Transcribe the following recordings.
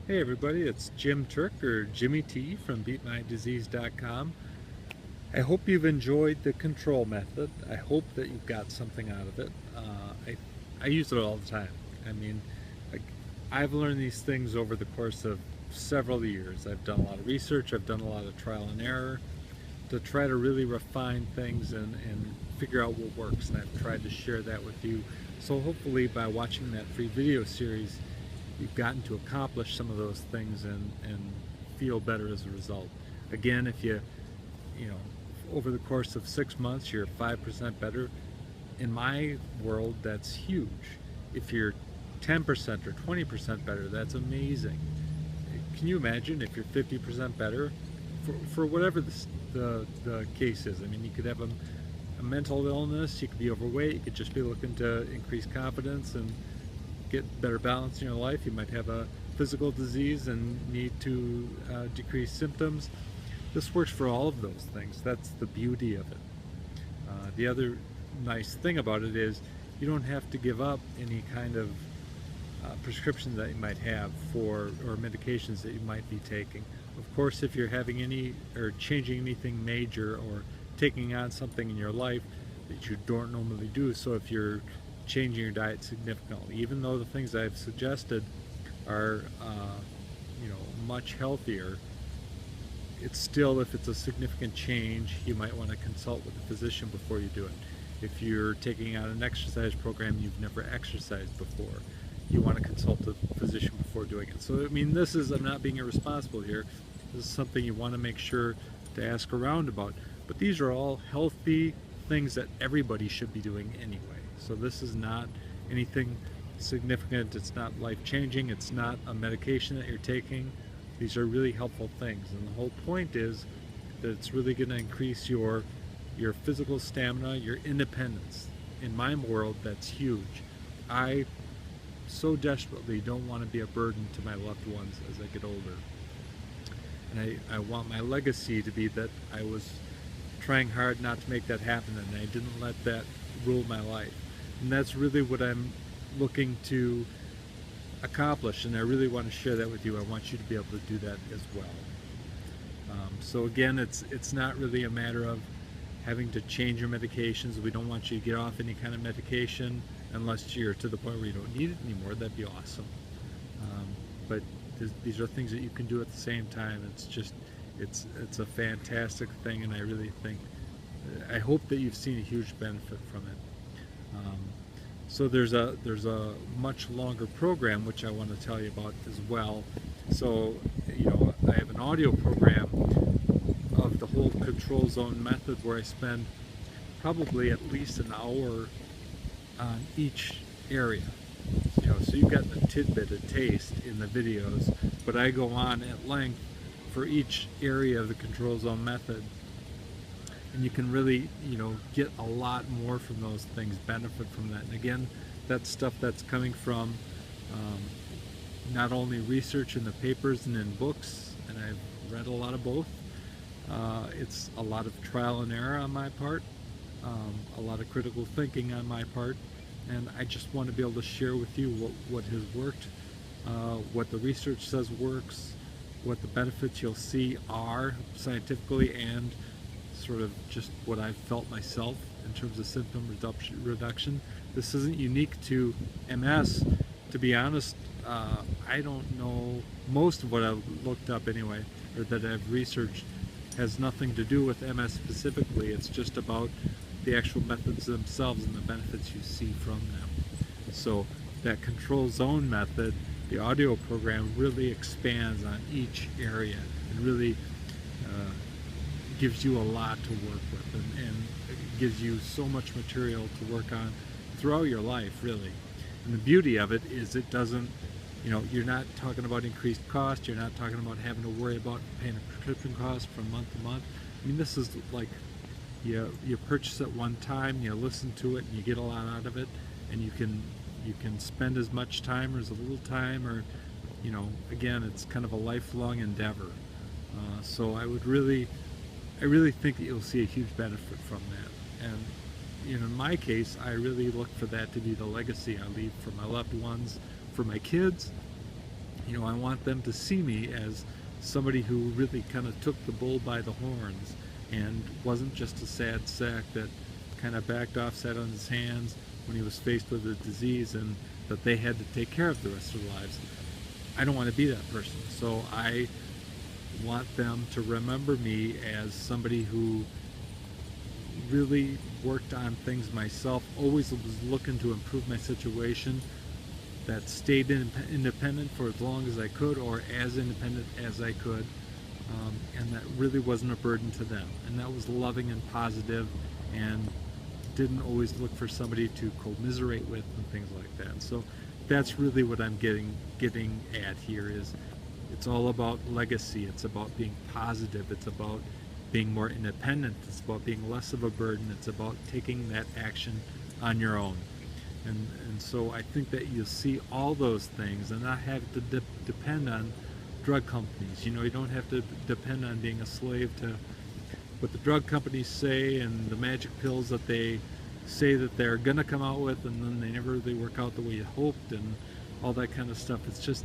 Hey everybody, it's Jim Turk or Jimmy T from BeatMyDisease.com. I hope you've enjoyed the control method. I hope that you got something out of it. I use it all the time. I mean, like, I've learned these things over the course of several years. I've done a lot of research, I've done a lot of trial and error to try to really refine things and figure out what works. And I've tried to share that with you. So hopefully by watching that free video series, you've gotten to accomplish some of those things and feel better as a result. Again, if you know, over the course of 6 months, you're 5% better. In my world, that's huge. If you're 10% or 20% better, that's amazing. Can you imagine if you're 50% better for whatever the case is? I mean, you could have a mental illness, you could be overweight, you could just be looking to increase confidence and get better balance in your life. You might have a physical disease and need to decrease symptoms. This works for all of those things. That's the beauty of it. The other nice thing about it is you don't have to give up any kind of prescription that you might have for or medications that you might be taking. Of course, if you're having any or changing anything major or taking on something in your life that you don't normally do, so if you're changing your diet significantly, even though the things I've suggested are much healthier, it's still, if it's a significant change, you might want to consult with a physician before you do it. If you're taking out an exercise program you've never exercised before, you want to consult a physician before doing it. So I mean, this is, I'm not being irresponsible here, this is something you want to make sure to ask around about. But these are all healthy things that everybody should be doing anyway. So this is not anything significant, it's not life-changing, it's not a medication that you're taking. These are really helpful things, and the whole point is that it's really going to increase your physical stamina, your independence. In my world, that's huge. I so desperately don't want to be a burden to my loved ones as I get older. And I want my legacy to be that I was trying hard not to make that happen and I didn't let that rule my life. And that's really what I'm looking to accomplish, and I really want to share that with you. I want you to be able to do that as well. So again, it's not really a matter of having to change your medications. We don't want you to get off any kind of medication unless you're to the point where you don't need it anymore. That'd be awesome. But these are things that you can do at the same time. It's a fantastic thing, and I really think, I hope that you've seen a huge benefit from it. So there's a much longer program which I want to tell you about as well. So I have an audio program of the whole control zone method where I spend probably at least an hour on each area. So you've got a tidbit, a taste in the videos, but I go on at length for each area of the control zone method, and you can really get a lot more from those things, benefit from that. And again, that's stuff that's coming from not only research in the papers and in books, and I've read a lot of both. It's a lot of trial and error on my part, a lot of critical thinking on my part, and I just want to be able to share with you what has worked, what the research says works, what the benefits you'll see are scientifically, and sort of just what I've felt myself in terms of symptom reduction. This isn't unique to MS. To be honest, I don't know, most of what I've looked up anyway, or that I've researched, has nothing to do with MS specifically. It's just about the actual methods themselves and the benefits you see from them. So that control zone method, the audio program, really expands on each area and really gives you a lot to work with, and gives you so much material to work on throughout your life, really. And the beauty of it is it doesn't, you're not talking about increased cost, you're not talking about having to worry about paying a prescription cost from month to month. I mean, this is like, you purchase it one time, you listen to it, and you get a lot out of it, and you can spend as much time or as little time, or again, it's kind of a lifelong endeavor. So I really think that you'll see a huge benefit from that. And in my case, I really look for that to be the legacy I leave for my loved ones, for my kids, You know, I want them to see me as somebody who really kind of took the bull by the horns and wasn't just a sad sack that kind of backed off, sat on his hands when he was faced with a disease and that they had to take care of the rest of their lives. I don't want to be that person. So I want them to remember me as somebody who really worked on things myself, always was looking to improve my situation, that stayed independent for as long as I could, or as independent as I could, and that really wasn't a burden to them. And that was loving and positive, and didn't always look for somebody to commiserate with and things like that. So that's really what I'm getting at here. Is it's all about legacy. It's about being positive. It's about being more independent. It's about being less of a burden. It's about taking that action on your own. And so I think that you'll see all those things and not have to depend on drug companies. You know, you don't have to depend on being a slave to what the drug companies say and the magic pills that they say that they're going to come out with, and then they never really work out the way you hoped and all that kind of stuff. It's just,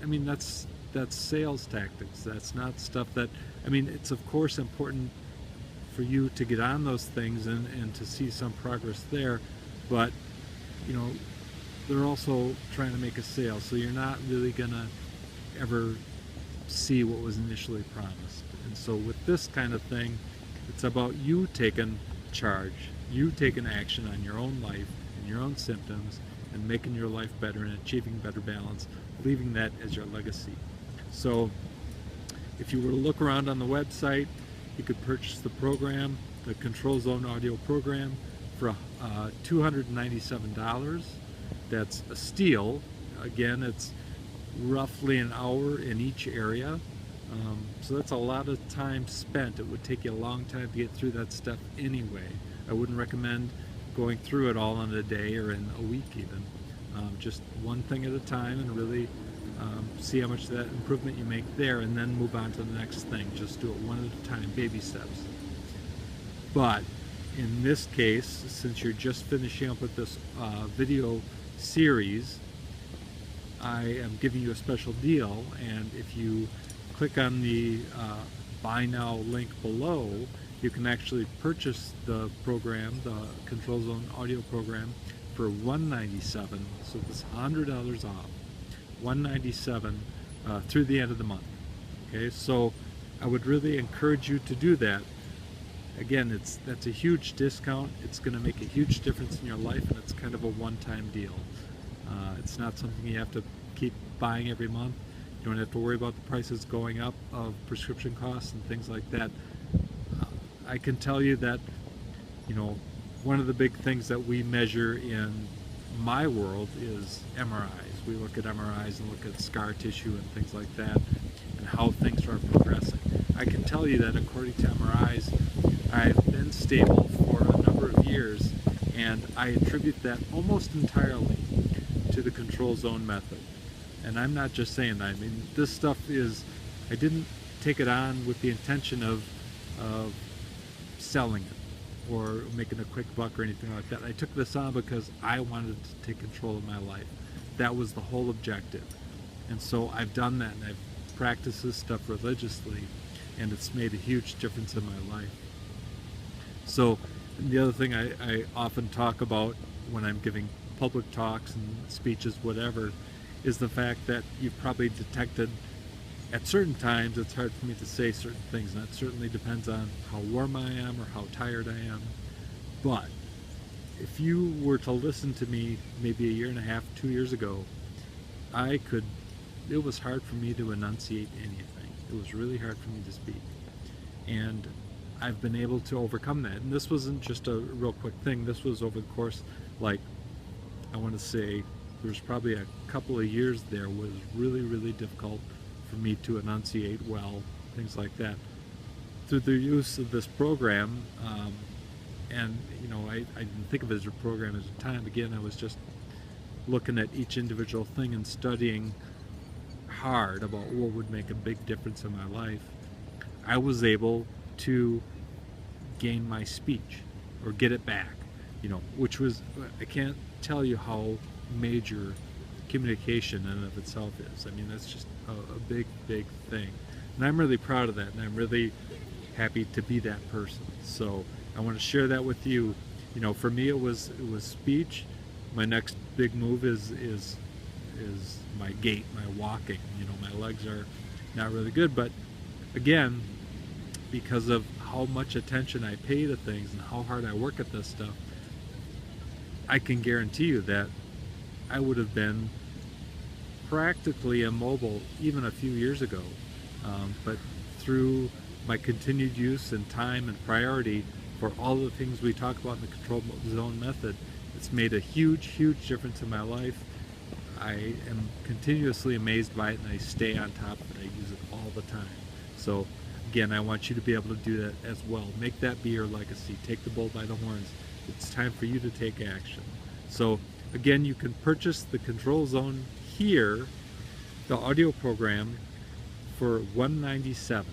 I mean, that's sales tactics. That's not stuff that, I mean, it's of course important for you to get on those things and to see some progress there, but you know, they're also trying to make a sale, so you're not really gonna ever see what was initially promised. And so with this kind of thing, it's about you taking charge, you taking action on your own life and your own symptoms, and making your life better and achieving better balance, leaving that as your legacy. So if you were to look around on the website, you could purchase the program, the Control Zone Audio program, for $297. That's a steal. Again, it's roughly an hour in each area. So that's a lot of time spent. It would take you a long time to get through that stuff anyway. I wouldn't recommend going through it all in a day or in a week even. Just one thing at a time, and really see how much of that improvement you make there, and then move on to the next thing. Just do it one at a time, baby steps. But in this case, since you're just finishing up with this video series, I am giving you a special deal, and if you click on the buy now link below, you can actually purchase the program, the Control Zone audio program, for $197. So it's $100 off, $197 through the end of the month. Okay, so I would really encourage you to do that. Again, that's a huge discount. It's going to make a huge difference in your life, and it's kind of a one-time deal. It's not something you have to keep buying every month. You don't have to worry about the prices going up of prescription costs and things like that. I can tell you that, you know, one of the big things that we measure in my world is MRIs. We look at MRIs and look at scar tissue and things like that, and how things are progressing. I can tell you that according to MRIs, I've been stable for a number of years, and I attribute that almost entirely to the Control Zone method. And I'm not just saying that. I mean, this stuff is, I didn't take it on with the intention of selling it or making a quick buck or anything like that. I took this on because I wanted to take control of my life. That was the whole objective. And so I've done that, and I've practiced this stuff religiously, and it's made a huge difference in my life. So the other thing I often talk about when I'm giving public talks and speeches, whatever, is the fact that you've probably detected at certain times it's hard for me to say certain things, and that certainly depends on how warm I am or how tired I am. But if you were to listen to me maybe a year and a half, 2 years ago, it was hard for me to enunciate anything. It was really hard for me to speak. And I've been able to overcome that. And this wasn't just a real quick thing. This was over the course, like, I want to say, there's probably a couple of years there was really, really difficult for me to enunciate well, things like that. Through the use of this program, and you know, I didn't think of it as a program at the time. Again, I was just looking at each individual thing and studying hard about what would make a big difference in my life. I was able to gain my speech or get it back, you know, which was, I can't tell you how major communication in and of itself is. I mean, that's just a big, big thing. And I'm really proud of that, and I'm really happy to be that person. So I want to share that with you. You know, for me, it was speech. My next big move is my gait, my walking. You know, my legs are not really good, but again, because of how much attention I pay to things and how hard I work at this stuff, I can guarantee you that I would have been practically immobile even a few years ago. But through my continued use and time and priority for all the things we talk about in the control zone method, it's made a huge, huge difference in my life. I am continuously amazed by it, and I stay on top of it. I use it all the time. So again, I want you to be able to do that as well. Make that be your legacy. Take the bull by the horns. It's time for you to take action. So again, you can purchase the Control Zone here, the audio program, for $197.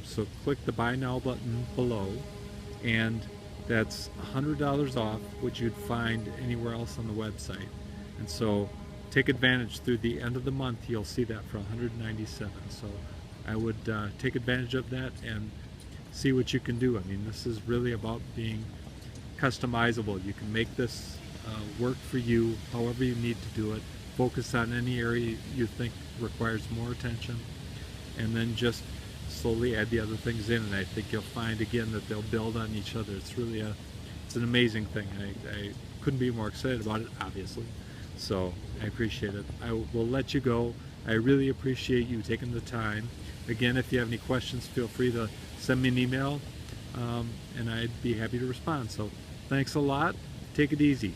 So click the Buy Now button below, and that's $100 off what you'd find anywhere else on the website. And so take advantage through the end of the month. You'll see that for $197. So I would take advantage of that and see what you can do. I mean, this is really about being customizable. You can make this work for you however you need to do it. Focus on any area you think requires more attention, and then just slowly add the other things in, and I think you'll find again that they'll build on each other. It's really it's an amazing thing. I couldn't be more excited about it, obviously. So I appreciate it. I will let you go. I really appreciate you taking the time. Again, if you have any questions, feel free to send me an email, and I'd be happy to respond. So thanks a lot. Take it easy.